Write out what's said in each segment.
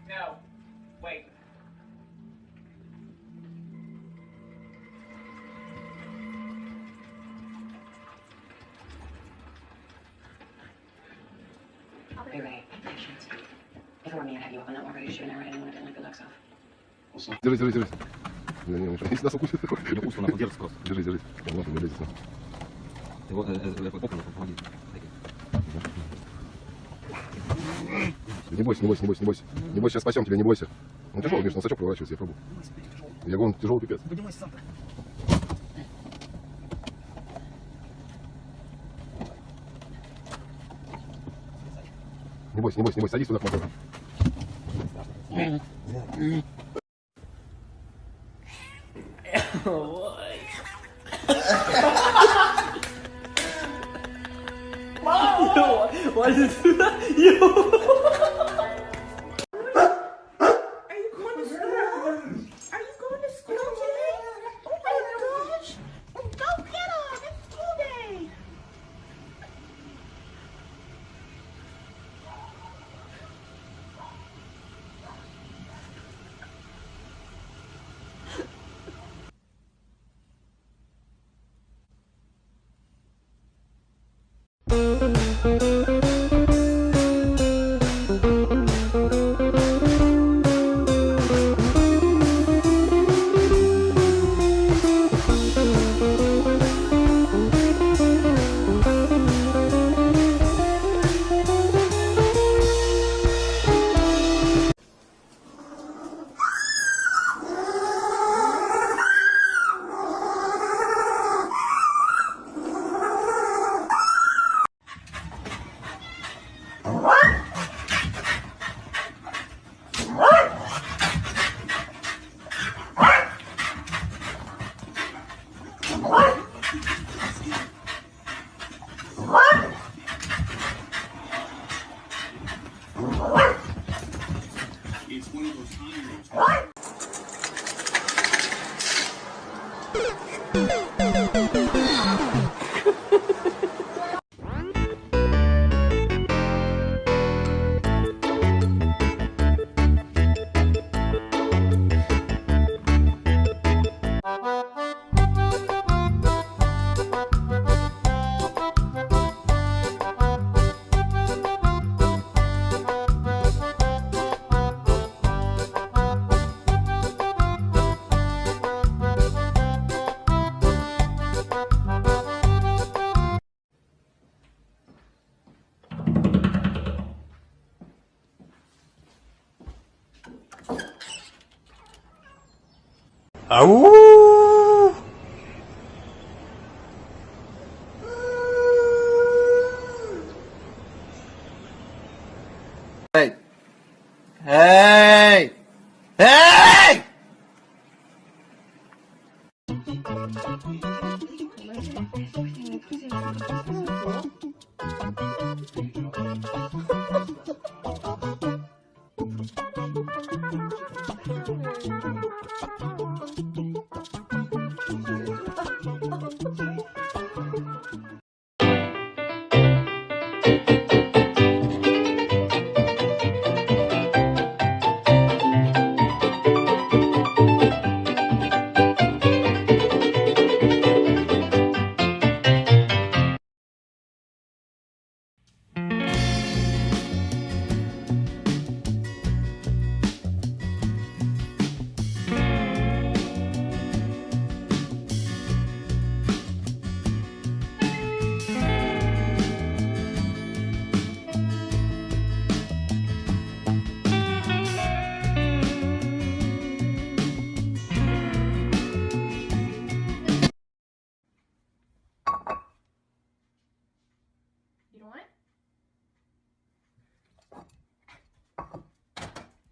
No. Wait. Hey, Ray. If it were me, I'd have you up on that already. Should have never anyone didn't like the looks of. Держись, держись, держись. Если нас укусит, Не укус, он держится просто. держись, держись. Вот, держись. Его попку помоги. Не бойся, не бойся, не бойся, не бойся. Не бойся, сейчас спасем тебя, не бойся. Он тяжелый, конечно, на сачок проворачивается, я пробую. Я говорю, он тяжелый пипец. Поднимайся сам-то. Не бойся, не бойся, не бойся, садись туда к мотору. Why did you do that? You. Are you going to school? Are you going to school today? Oh my gosh! Go get up! It's school day! It's one of those times. Hey! Hey! Hey!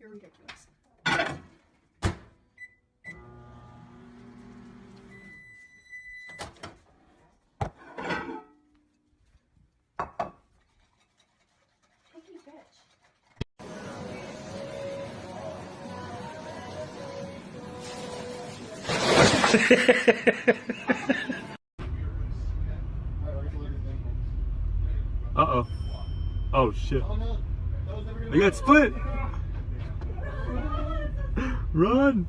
You're ridiculous. Picky bitch. Uh-oh. Oh, shit. I got split. Run.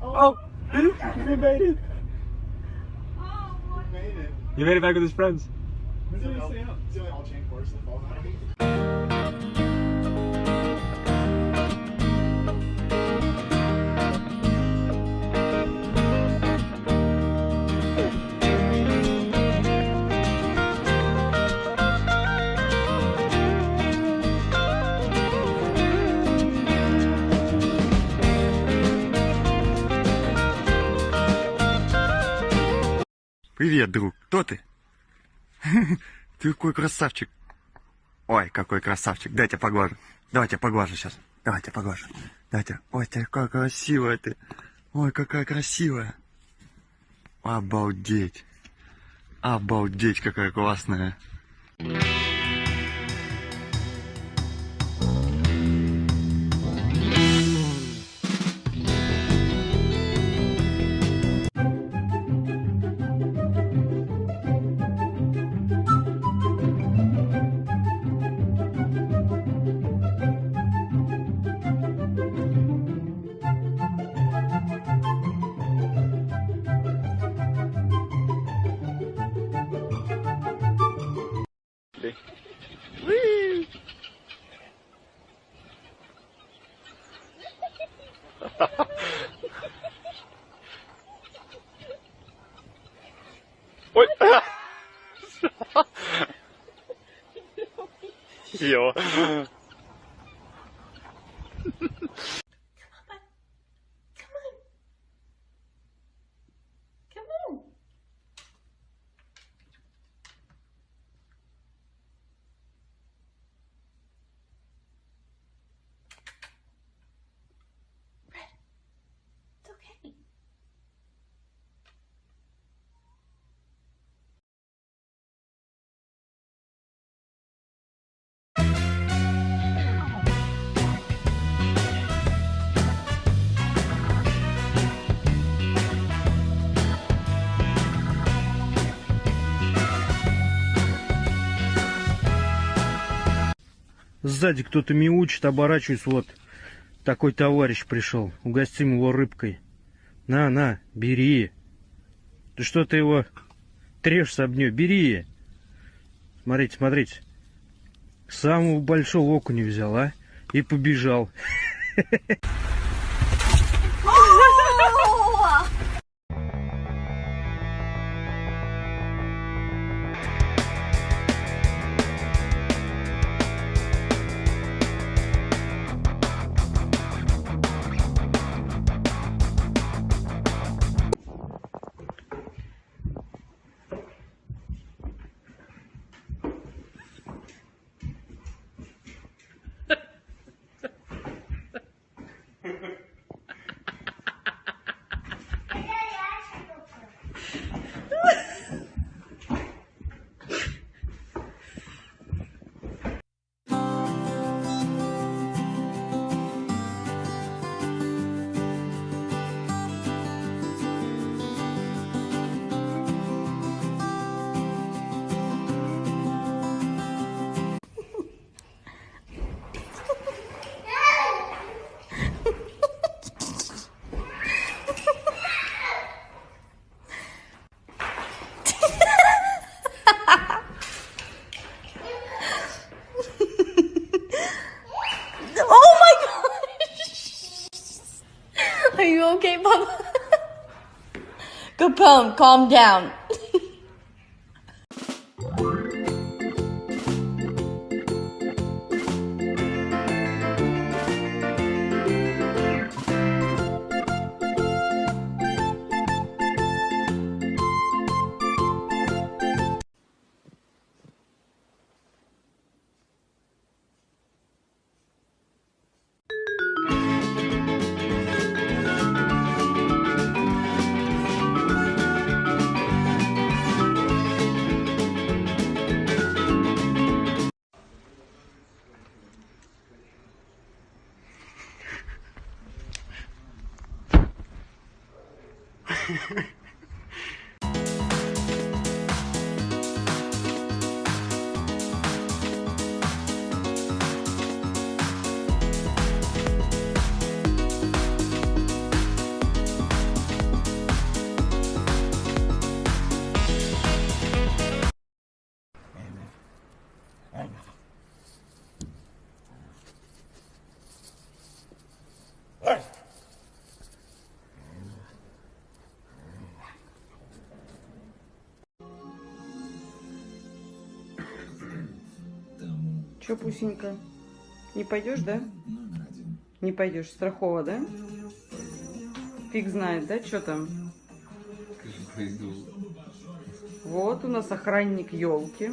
Oh, he made it. He made it back with his friends. Привет, друг. Кто ты? Ты какой красавчик. Ой, какой красавчик. Дай я поглажу. Давай я поглажу сейчас. Давай я поглажу. Давайте. Ой, ты какая красивая ты. Ой, какая красивая. Обалдеть. Обалдеть, какая классная. Ой! Ё. Come on. Red. It's okay. Сзади кто-то мяучит, оборачиваюсь, вот такой товарищ пришел. Угостим его рыбкой. На, бери. Ты что ты его трешь об нее? Бери. Смотрите, смотрите. Самого большого окуня взял, а? И побежал. Are you okay, Papa? Capone, calm down. Че, Пусенька? Не пойдешь, да? Не пойдешь. Страхово, да? Фиг знает, да, что там? Вот у нас охранник елки.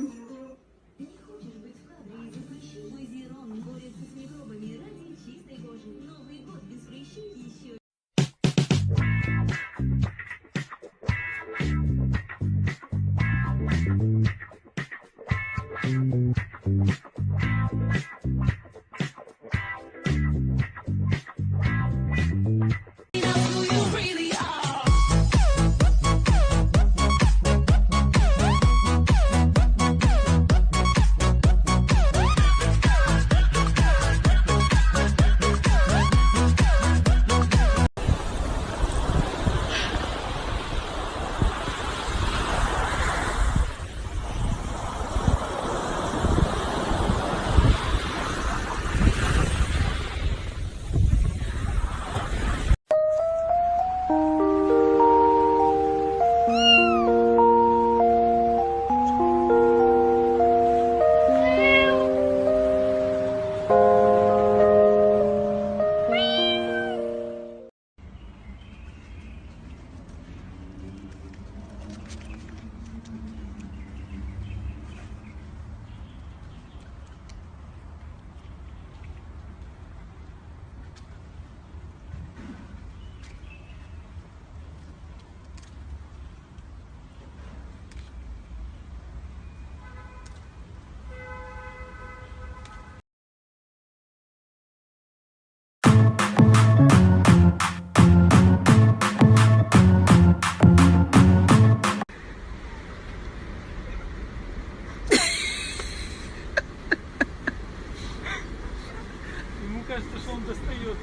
Ему кажется, что он достает.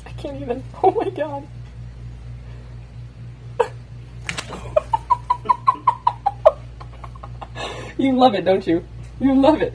I can't even. Oh my god. You love it, don't you? You love it.